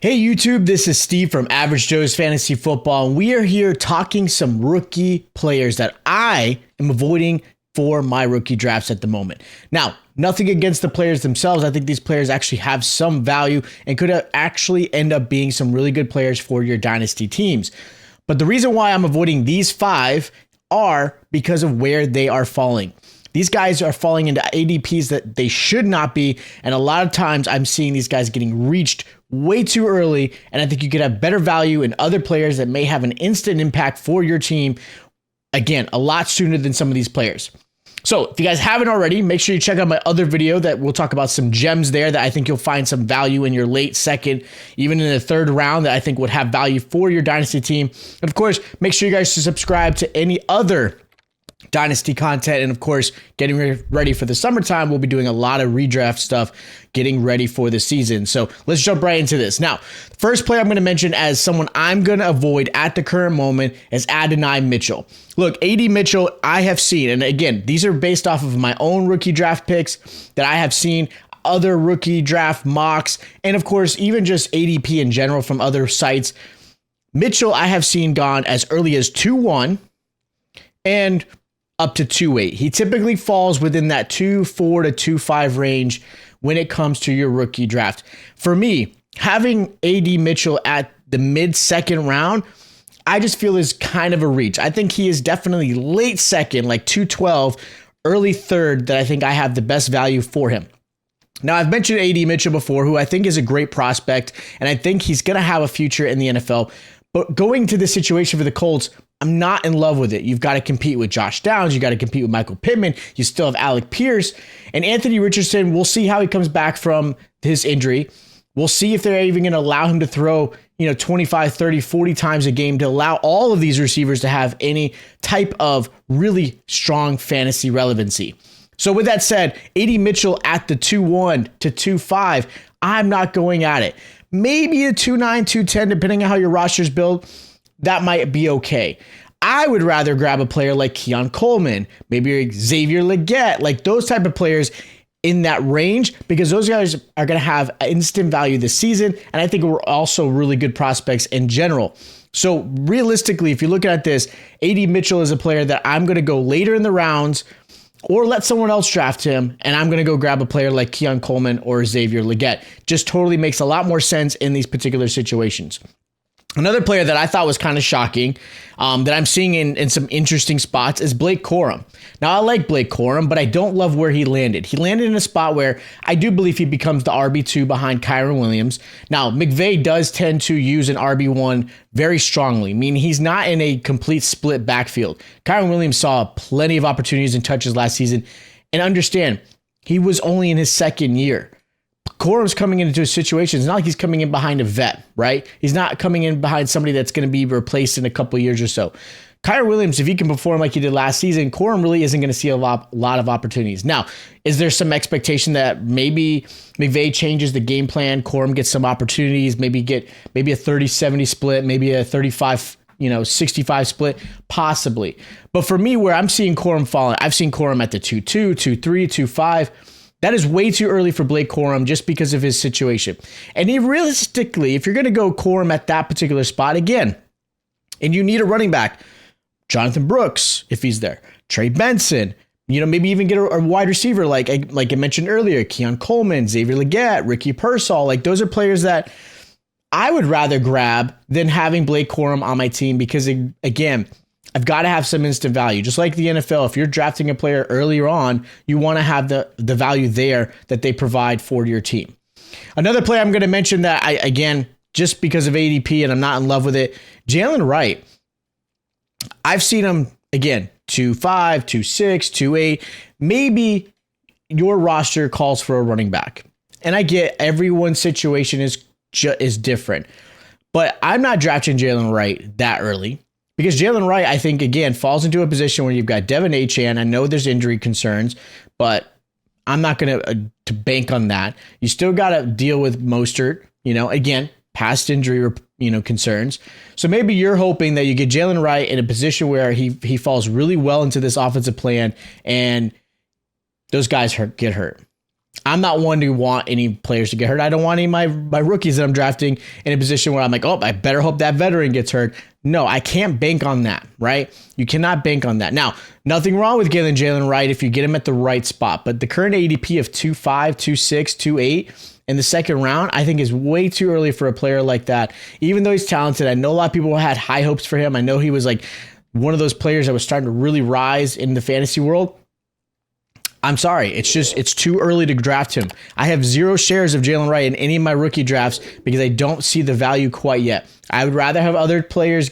Hey YouTube, this is Steve from Average Joe's Fantasy Football, and we are here talking some rookie players that I am avoiding for my rookie drafts at the moment. Now, nothing against the players themselves. I think these players actually have some value and could actually end up being some really good players for your dynasty teams. But the reason why I'm avoiding these five are because of where they are falling. These guys are falling into ADPs that they should not be, and a lot of times I'm seeing these guys getting reached way too early, and I think you could have better value in other players that may have an instant impact for your team, again, a lot sooner than some of these players. So if you guys haven't already, make sure you check out my other video that we'll talk about some gems there that I think you'll find some value in your late second, even in the third round, that I think would have value for your dynasty team. And of course, make sure you guys subscribe to any other dynasty content, and of course, getting ready for the summertime, we'll be doing a lot of redraft stuff, getting ready for the season. So let's jump right into this. Now, the first player I'm going to mention as someone I'm going to avoid at the current moment is Adonai Mitchell. Look, AD Mitchell, I have seen, and again, these are based off of my own rookie draft picks that I have seen, other rookie draft mocks, and of course, even just ADP in general from other sites. Mitchell, I have seen gone as early as 2-1 and up to 2.8. He typically falls within that 2.4 to 2.5 range when it comes to your rookie draft. For me, having AD Mitchell at the mid-second round, I just feel is kind of a reach. I think he is definitely late second, like 2.12, early third, that I think I have the best value for him. Now, I've mentioned AD Mitchell before, who I think is a great prospect, and I think he's going to have a future in the NFL. But going to this situation for the Colts, I'm not in love with it. You've got to compete with Josh Downs. You got to compete with Michael Pittman. You still have Alec Pierce and Anthony Richardson. We'll see how he comes back from his injury. We'll see if they're even going to allow him to throw, 25, 30, 40 times a game to allow all of these receivers to have any type of really strong fantasy relevancy. So with that said, AD Mitchell at the 2.1 to 2.5, I'm not going at it. Maybe a 2.9, 2.10, depending on how your roster's built. That might be okay. I would rather grab a player like Keon Coleman, maybe Xavier Legette, like those type of players in that range, because those guys are going to have instant value this season. And I think we're also really good prospects in general. So realistically, if you look at this, AD Mitchell is a player that I'm going to go later in the rounds or let someone else draft him, and I'm going to go grab a player like Keon Coleman or Xavier Legette. Just totally makes a lot more sense in these particular situations. Another player that I thought was kind of shocking, that I'm seeing in some interesting spots, is Blake Corm. Now, I like Blake Corm, but I don't love where he landed. He landed in a spot where I do believe he becomes the RB2 behind Kyren Williams. Now, McVay does tend to use an RB1 very strongly, meaning he's not in a complete split backfield. Kyren Williams saw plenty of opportunities and touches last season, and understand, he was only in his second year. Corm's coming into a situation. It's not like he's coming in behind a vet, right? He's not coming in behind somebody that's going to be replaced in a couple of years or so. Kyren Williams, if he can perform like he did last season, Corm really isn't going to see a lot of opportunities. Now, is there some expectation that maybe McVay changes the game plan? Corm gets some opportunities, maybe a 30-70 split, maybe a 35-65 split, possibly. But for me, where I'm seeing Corm falling, I've seen Corm at the 2.2, 2.3, 2.5. That is way too early for Blake Corm just because of his situation. And realistically, if you're going to go Corm at that particular spot again, and you need a running back, Jonathan Brooks, if he's there, Trey Benson, maybe even get a wide receiver like I mentioned earlier, Keon Coleman, Xavier Legette, Ricky Pearsall. Like those are players that I would rather grab than having Blake Corm on my team because, again, I've got to have some instant value. Just like the NFL, if you're drafting a player earlier on, you want to have the value there that they provide for your team. Another player I'm going to mention that again, just because of ADP and I'm not in love with it, Jaylen Wright. I've seen him, again, 2.5, 2.6, 2.8. Maybe your roster calls for a running back. And I get everyone's situation is different. But I'm not drafting Jaylen Wright that early. Because Jaylen Wright, I think, again, falls into a position where you've got Devin Achane. I know there's injury concerns, but I'm not going to bank on that. You still got to deal with Mostert, again, past injury, concerns. So maybe you're hoping that you get Jaylen Wright in a position where he falls really well into this offensive plan and those guys get hurt. I'm not one to want any players to get hurt. I don't want any of my rookies that I'm drafting in a position where I'm like, oh, I better hope that veteran gets hurt. No, I can't bank on that, right? You cannot bank on that. Now, nothing wrong with getting Jaylen Wright if you get him at the right spot, but the current ADP of 2.5, 2.6, 2.8 in the second round, I think is way too early for a player like that. Even though he's talented, I know a lot of people had high hopes for him. I know he was like one of those players that was starting to really rise in the fantasy world. I'm sorry. It's too early to draft him. I have 0 shares of Jaylen Wright in any of my rookie drafts because I don't see the value quite yet. I would rather have other players,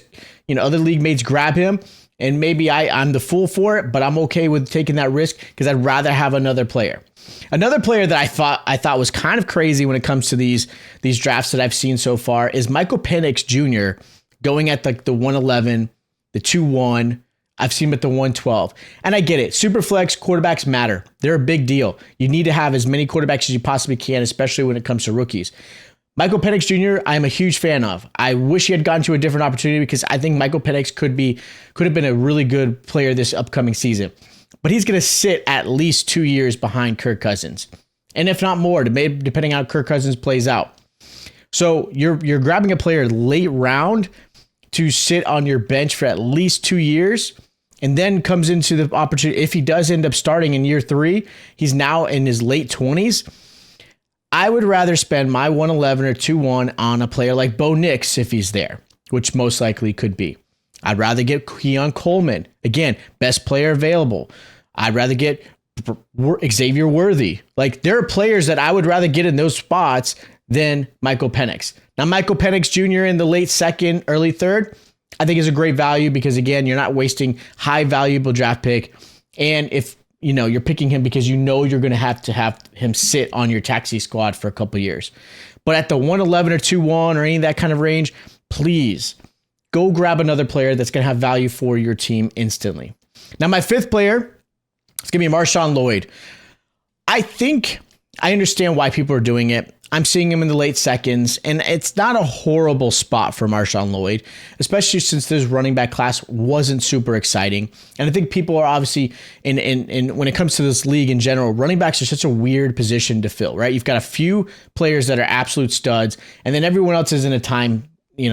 other league mates grab him, and maybe I'm the fool for it, but I'm okay with taking that risk because I'd rather have another player. Another player that I thought was kind of crazy when it comes to these drafts that I've seen so far is Michael Penix Jr. going at the 111, the 2-1. I've seen him at the 112. And I get it. Superflex quarterbacks matter. They're a big deal. You need to have as many quarterbacks as you possibly can, especially when it comes to rookies. Michael Penix Jr., I am a huge fan of. I wish he had gotten to a different opportunity because I think Michael Penix could have been a really good player this upcoming season. But he's going to sit at least 2 years behind Kirk Cousins. And if not more, depending on how Kirk Cousins plays out. So you're grabbing a player late round to sit on your bench for at least 2 years, and then comes into the opportunity. If he does end up starting in year 3, he's now in his late 20s. I would rather spend my 111 or 2-1 on a player like Bo Nix if he's there, which most likely could be. I'd rather get Keon Coleman. Again, best player available. I'd rather get Xavier Worthy. Like, there are players that I would rather get in those spots than Michael Penix. Now, Michael Penix Jr. in the late second, early third, I think is a great value because, again, you're not wasting high valuable draft pick. And if you're picking him because you're going to have him sit on your taxi squad for a couple years. But at the 111 or 2-1 or any of that kind of range, please go grab another player that's going to have value for your team instantly. Now, my fifth player is going to be Marshon Lloyd. I think I understand why people are doing it. I'm seeing him in the late seconds, and it's not a horrible spot for Marshon Lloyd, especially since this running back class wasn't super exciting. And I think people are obviously, in when it comes to this league in general, running backs are such a weird position to fill, right? You've got a few players that are absolute studs, and then everyone else is in a time,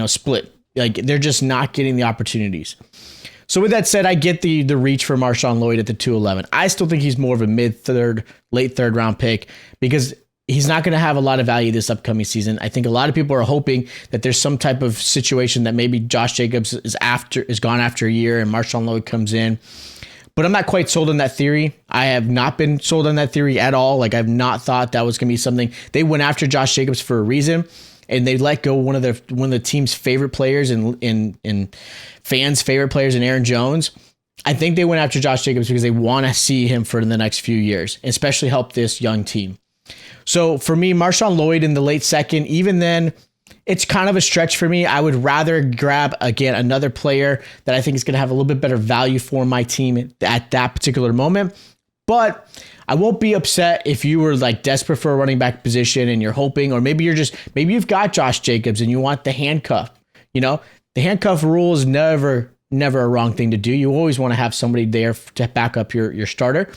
split. Like, they're just not getting the opportunities. So with that said, I get the reach for Marshon Lloyd at the 211. I still think he's more of a mid-third, late third round pick because he's not going to have a lot of value this upcoming season. I think a lot of people are hoping that there's some type of situation that maybe Josh Jacobs is gone after a year and Marshon Lloyd comes in. But I'm not quite sold on that theory. I have not been sold on that theory at all. Like, I've not thought that was going to be something. They went after Josh Jacobs for a reason, and they let go one of the team's favorite players and fans' favorite players in Aaron Jones. I think they went after Josh Jacobs because they want to see him for the next few years, especially help this young team. So for me, Marshon Lloyd in the late second, even then, it's kind of a stretch for me. I would rather grab, again, another player that I think is going to have a little bit better value for my team at that particular moment. But I won't be upset if you were like desperate for a running back position and you're hoping, or maybe you've got Josh Jacobs and you want the handcuff. The handcuff rule is never a wrong thing to do. You always want to have somebody there to back up your starter.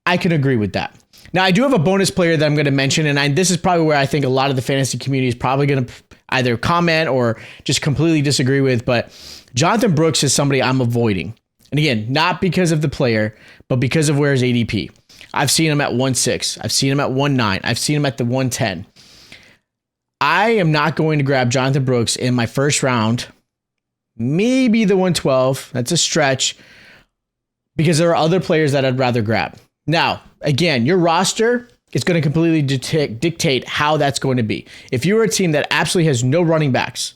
I can agree with that. Now, I do have a bonus player that I'm going to mention, and this is probably where I think a lot of the fantasy community is probably going to either comment or just completely disagree with, but Jonathan Brooks is somebody I'm avoiding. And again, not because of the player, but because of where his ADP. I've seen him at 1.6. I've seen him at 1.9. I've seen him at the 1.10. I am not going to grab Jonathan Brooks in my first round, maybe the 1.12. That's a stretch because there are other players that I'd rather grab. Now, again, your roster is going to completely dictate how that's going to be. If you're a team that absolutely has no running backs,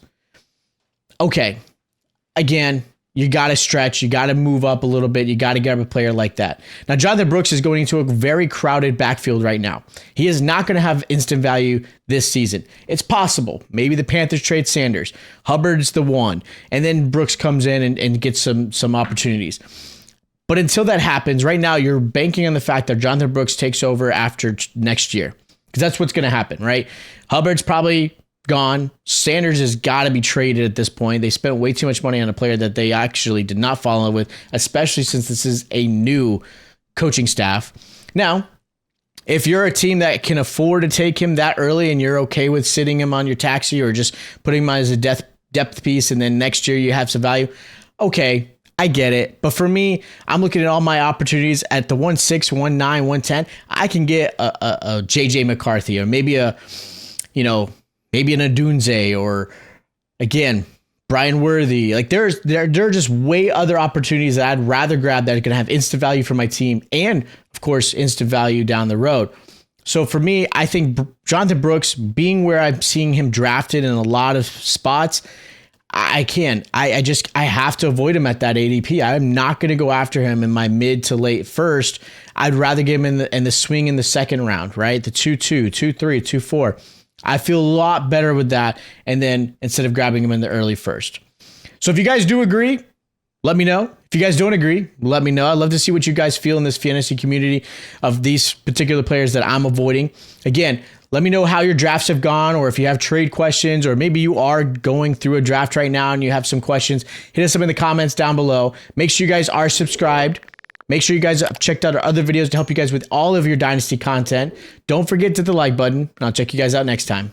okay, again, you got to stretch. You got to move up a little bit. You got to grab a player like that. Now, Jonathan Brooks is going into a very crowded backfield right now. He is not going to have instant value this season. It's possible. Maybe the Panthers trade Sanders. Hubbard's the one. And then Brooks comes in and gets some opportunities. But until that happens, right now you're banking on the fact that Jonathan Brooks takes over after next year. Because that's what's going to happen, right? Hubbard's probably gone. Sanders has got to be traded at this point. They spent way too much money on a player that they actually did not fall in love with, especially since this is a new coaching staff. Now, If you're a team that can afford to take him that early and you're okay with sitting him on your taxi or just putting him as a depth piece and then next year you have some value, okay, I get it. But for me, I'm looking at all my opportunities at the 1.6, 1.9, 1.10. I can get a JJ McCarthy or maybe maybe an Adunze or, again, Brian Worthy. Like there are just way other opportunities that I'd rather grab that are going to have instant value for my team and, of course, instant value down the road. So for me, I think Jonathan Brooks, being where I'm seeing him drafted in a lot of spots, I have to avoid him at that ADP. I'm not going to go after him in my mid to late first. I'd rather get him in the swing in the second round, right? The 2-2, 2-3, 2-4. I feel a lot better with that. And then instead of grabbing him in the early first. So if you guys do agree, let me know. If you guys don't agree, let me know. I'd love to see what you guys feel in this fantasy community of these particular players that I'm avoiding. Again, let me know how your drafts have gone, or if you have trade questions, or maybe you are going through a draft right now and you have some questions. Hit us up in the comments down below. Make sure you guys are subscribed. Make sure you guys have checked out our other videos to help you guys with all of your Dynasty content. Don't forget to hit the like button, and I'll check you guys out next time.